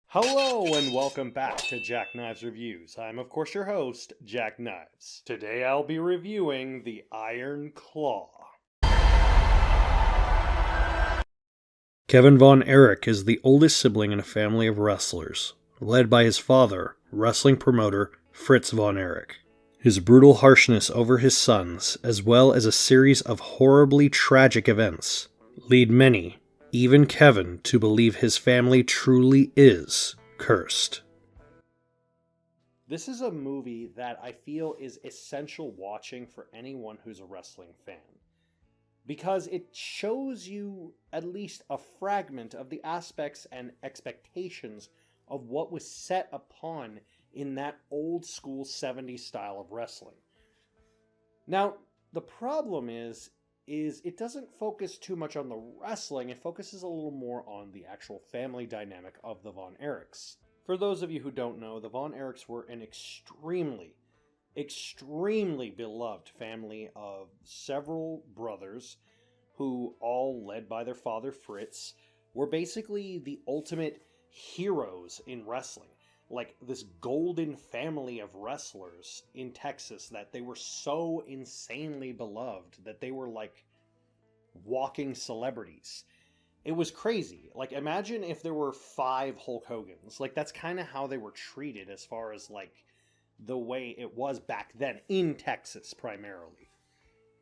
Hello and welcome back to Jack Knives Reviews. I'm of course your host, Jack Knives. Today I'll be reviewing The Iron Claw. Kevin Von Erich is the oldest sibling in a family of wrestlers, led by his father, wrestling promoter Fritz Von Erich. His brutal harshness over his sons, as well as a series of horribly tragic events, lead many, even Kevin, to believe his family truly is cursed. This is a movie that I feel is essential watching for anyone who's a wrestling fan, because it shows you at least a fragment of the aspects and expectations of what was set upon in that old school 70s style of wrestling. Now, the problem is it doesn't focus too much on the wrestling. It focuses a little more on the actual family dynamic of the Von Erichs. For those of you who don't know, the Von Erichs were an extremely beloved family of several brothers who, all led by their father Fritz, were basically the ultimate heroes in wrestling. Like this golden family of wrestlers in Texas that they were so insanely beloved that they were like walking celebrities. It was crazy. Like, imagine if there were 5 Hulk Hogans. Like, that's kind of how they were treated as far as like the way it was back then in Texas primarily.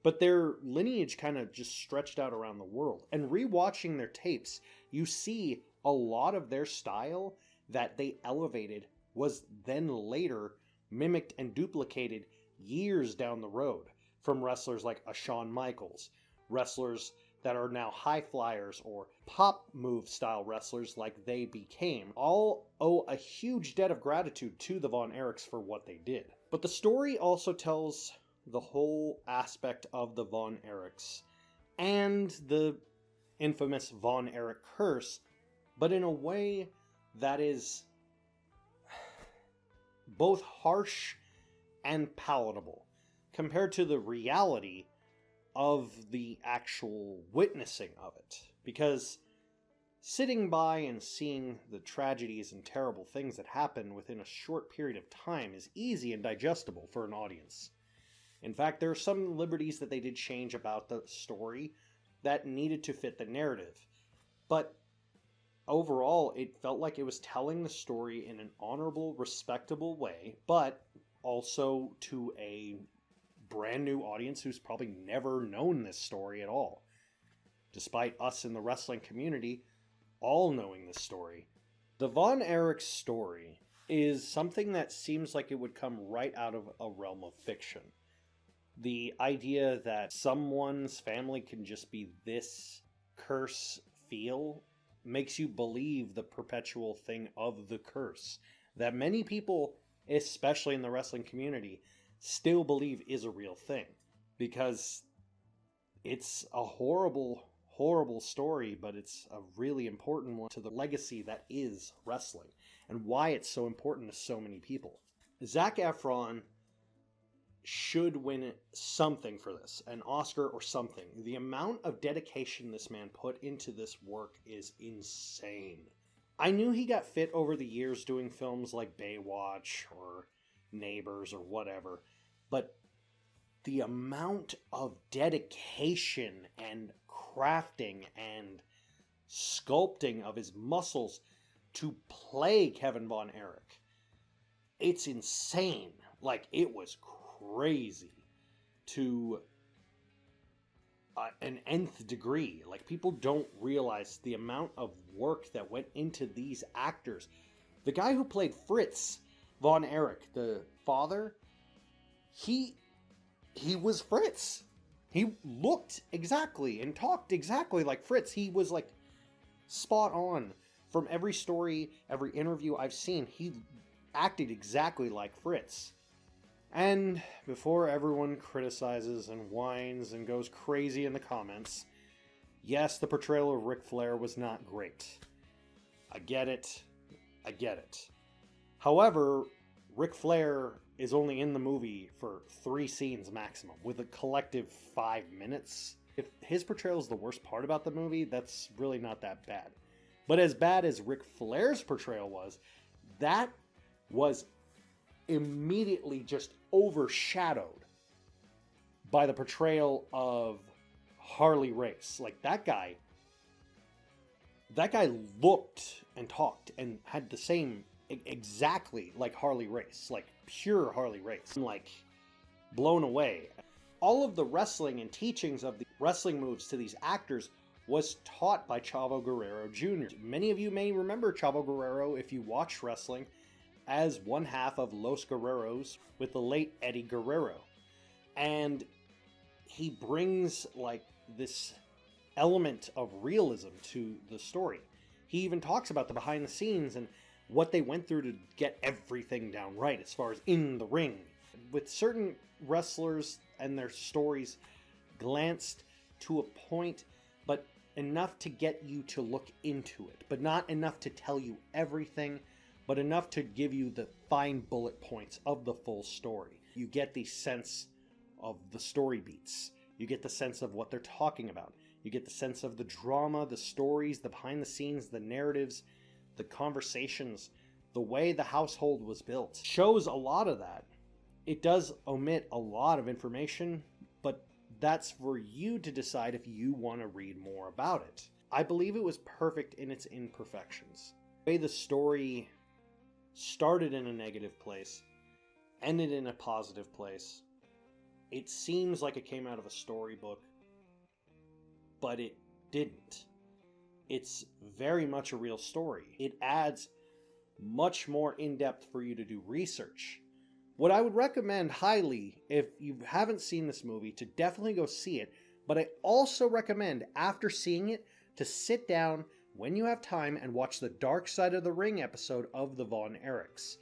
But their lineage kind of just stretched out around the world. And rewatching their tapes, you see a lot of their style that they elevated was then later mimicked and duplicated years down the road from wrestlers like a Shawn Michaels, wrestlers that are now high flyers or pop move style wrestlers like they became, all owe a huge debt of gratitude to the Von Erichs for what they did. But the story also tells the whole aspect of the Von Erichs and the infamous Von Erich curse, but in a way that is both harsh and palatable compared to the reality of the actual witnessing of it. Because sitting by and seeing the tragedies and terrible things that happen within a short period of time is easy and digestible for an audience. In fact, there are some liberties that they did change about the story that needed to fit the narrative. But overall, it felt like it was telling the story in an honorable, respectable way, but also to a brand new audience who's probably never known this story at all. Despite us in the wrestling community all knowing this story. The Von Erich story is something that seems like it would come right out of a realm of fiction. The idea that someone's family can just be this curse feel makes you believe the perpetual thing of the curse that many people, especially in the wrestling community, still believe is a real thing, because it's a horrible story, but it's a really important one to the legacy that is wrestling and why it's so important to so many people. Zac Efron should win something for this, an Oscar or something. The amount of dedication this man put into this work is insane. I knew he got fit over the years doing films like Baywatch or Neighbors or whatever, but the amount of dedication and crafting and sculpting of his muscles to play Kevin Von Erich, it's insane. Like, it was crazy to an nth degree. Like, people don't realize the amount of work that went into these actors. The guy who played Fritz Von Erich, the father, he was Fritz. He looked exactly and talked exactly like Fritz. He was like spot on. From every story, every interview I've seen, he acted exactly like Fritz. And before everyone criticizes and whines and goes crazy in the comments, yes, the portrayal of Ric Flair was not great. I get it. However, Ric Flair is only in the movie for 3 scenes maximum, with a collective 5 minutes. If his portrayal is the worst part about the movie, that's really not that bad. But as bad as Ric Flair's portrayal was, that was immediately just overshadowed by the portrayal of Harley Race. Like, that guy looked and talked and had the same, exactly like Harley Race, like pure Harley Race. I'm like blown away. All of the wrestling and teachings of the wrestling moves to these actors was taught by Chavo Guerrero Jr. Many of you may remember Chavo Guerrero, if you watched wrestling, as one half of Los Guerreros with the late Eddie Guerrero. And he brings like this element of realism to the story. He even talks about the behind the scenes and what they went through to get everything down right as far as in the ring. With certain wrestlers and their stories glanced to a point, but enough to get you to look into it, but not enough to tell you everything, but enough to give you the fine bullet points of the full story. You get the sense of the story beats. You get the sense of what they're talking about. You get the sense of the drama, the stories, the behind the scenes, the narratives, the conversations, the way the household was built. Shows a lot of that. It does omit a lot of information, but that's for you to decide if you want to read more about it. I believe it was perfect in its imperfections. The way the story started in a negative place, ended in a positive place. It seems like it came out of a storybook, but it didn't. It's very much a real story. It adds much more in-depth for you to do research. What I would recommend highly, if you haven't seen this movie, to definitely go see it, but I also recommend, after seeing it, to sit down when you have time and watch the Dark Side of the Ring episode of the Von Erichs.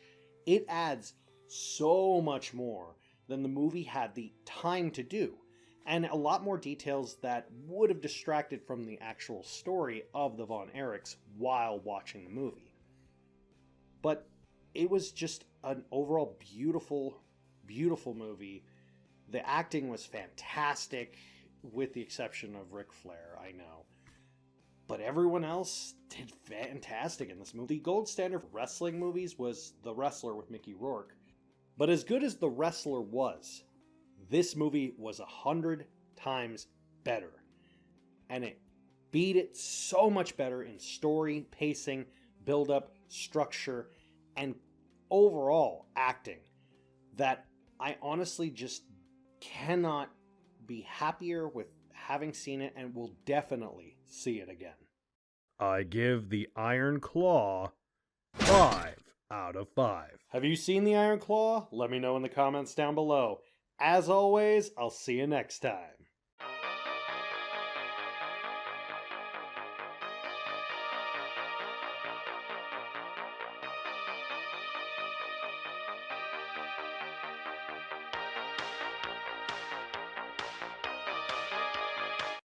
It adds so much more than the movie had the time to do, and a lot more details that would have distracted from the actual story of the Von Erichs while watching the movie. But it was just an overall beautiful, beautiful movie. The acting was fantastic, with the exception of Ric Flair, I know. But everyone else did fantastic in this movie. The gold standard for wrestling movies was The Wrestler with Mickey Rourke. But as good as The Wrestler was, this movie was 100 times better. And it beat it so much better in story, pacing, build-up, structure, and overall acting that I honestly just cannot be happier with having seen it, and will definitely see it again. I give The Iron Claw 5 out of 5. Have you seen The Iron Claw? Let me know in the comments down below. As always, I'll see you next time.